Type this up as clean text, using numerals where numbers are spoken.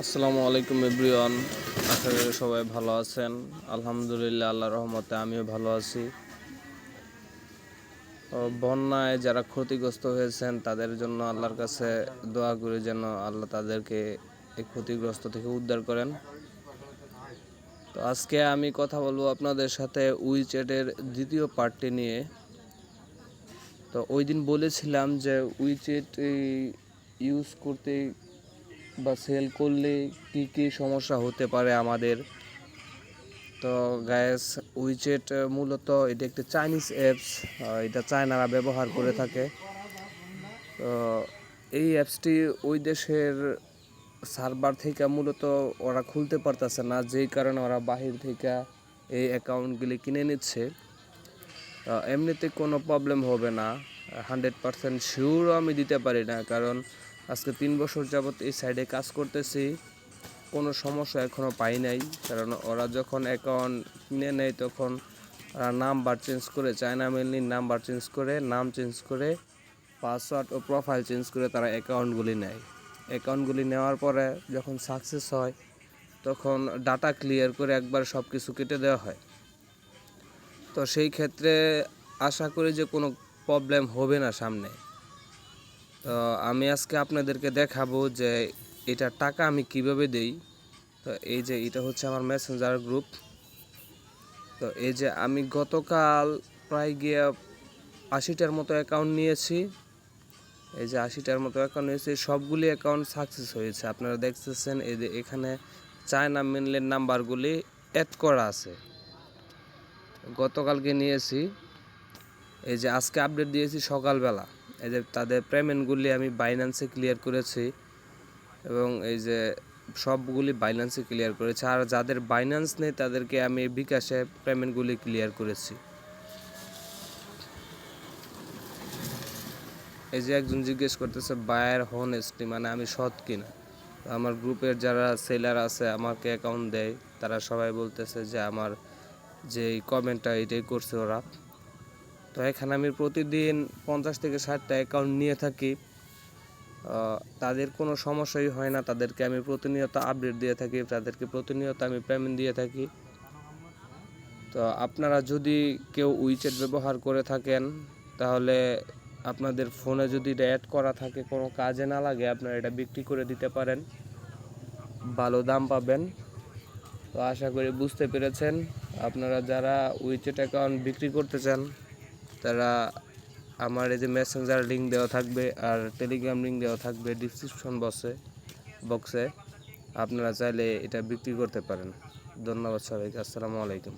আসসালামু আলাইকুম এভরিওয়ান। আশা করি সবাই ভালো আছেন। আলহামদুলিল্লাহ, আল্লাহর রহমতে আমিও ভালো আছি। বন্যায় যারা ক্ষতিগ্রস্ত হয়েছেন তাদের জন্য আল্লাহর কাছে দোয়া করি যেন আল্লাহ তাদেরকে এই ক্ষতিগ্রস্ত থেকে উদ্ধার করেন। তো আজকে আমি কথা বলবো আপনাদের সাথে উইচ্যাটের দ্বিতীয় পার্টটি নিয়ে। তো ওই দিন বলেছিলাম যে উইচ্যাট ইউজ করতে বা সেল করলে কি কি সমস্যা হতে পারে আমাদের। তো গাইস, উইচ্যাট মূলত এটা একটি চাইনিজ অ্যাপস। এটা চায়নারা ব্যবহার করে থাকে। তো এই অ্যাপসটি ওই দেশের সার্ভার থেকে মূলত ওরা খুলতে পারতেছে না, যেই কারণে ওরা বাহির থেকে এই অ্যাকাউন্টগুলি কিনে নিচ্ছে। এমনিতে কোনো প্রবলেম হবে না, 100% শিওরও আমি দিতে পারি না, কারণ আজকে 3 বছর যাবত এই সাইডে কাজ করতেছি, কোনো সমস্যা এখনও পাই নাই। কারণ ওরা যখন অ্যাকাউন্ট কিনে নেয় তখন নাম্বার চেঞ্জ করে, চায়না মেনলি নাম্বার চেঞ্জ করে, নাম চেঞ্জ করে, পাসওয়ার্ড ও প্রোফাইল চেঞ্জ করে তারা অ্যাকাউন্টগুলি নেয়। অ্যাকাউন্টগুলি নেওয়ার পরে যখন সাকসেস হয় তখন ডাটা ক্লিয়ার করে একবার সব কিছু কেটে দেওয়া হয়। তো সেই ক্ষেত্রে আশা করি যে কোনো প্রবলেম হবে না সামনে। তো আমি আজকে আপনাদেরকে দেখাবো যে এটা টাকা আমি কিভাবে দেই। তো এই যে এটা হচ্ছে আমার মেসেঞ্জার গ্রুপ। তো এই যে আমি গতকাল প্রায় গিয়ে 80টার মতো অ্যাকাউন্ট নিয়েছি। এই যে 80টার মতো অ্যাকাউন্ট নিয়েছি, সবগুলি অ্যাকাউন্ট সাকসেস হয়েছে। আপনারা দেখতেছেন এই যে এখানে চায়না মেনল্যান্ড নাম্বারগুলি অ্যাড করা আছে। গতকালকে নিয়েছি, এই যে আজকে আপডেট দিয়েছি সকালবেলা। এই যে তাদের পেমেন্টগুলি আমি বাইন্যান্সে ক্লিয়ার করেছি, এবং এই যে সবগুলি বাইন্যান্সে ক্লিয়ার করেছি। আর যাদের বাইন্যান্স নেই তাদেরকে আমি বিকাশে পেমেন্টগুলি ক্লিয়ার করেছি। এই যে একজন জিজ্ঞেস করতেছে বায়ার হনেস্টি, মানে আমি সৎ কিনা। আমার গ্রুপের যারা সেলার আছে আমাকে অ্যাকাউন্ট দেয়, তারা সবাই বলতেছে যে আমার যে কমেন্টটা এটাই করছে ওরা। তো এখানে আমি প্রতিদিন 50 থেকে 60টা অ্যাকাউন্ট নিয়ে থাকি। তাদের কোনো সমস্যাই হয় না, তাদেরকে আমি প্রতিনিয়ত আপডেট দিয়ে থাকি, তাদেরকে প্রতিনিয়ত আমি পেমেন্ট দিয়ে থাকি। তো আপনারা যদি কেউ উইচ্যাট ব্যবহার করে থাকেন তাহলে আপনাদের ফোনে যদি এটা অ্যাড করা থাকে, কোনো কাজে না লাগে, আপনারা এটা বিক্রি করে দিতে পারেন, ভালো দাম পাবেন। তো আশা করি বুঝতে পেরেছেন। আপনারা যারা উইচ্যাট অ্যাকাউন্ট বিক্রি করতে চান তারা আমার এই যে মেসেঞ্জার লিঙ্ক দেওয়া থাকবে আর টেলিগ্রাম লিঙ্ক দেওয়া থাকবে ডিসক্রিপশন বক্সে। আপনারা চাইলে এটা বিক্রি করতে পারেন। ধন্যবাদ সবাইকে। আসসালামু আলাইকুম।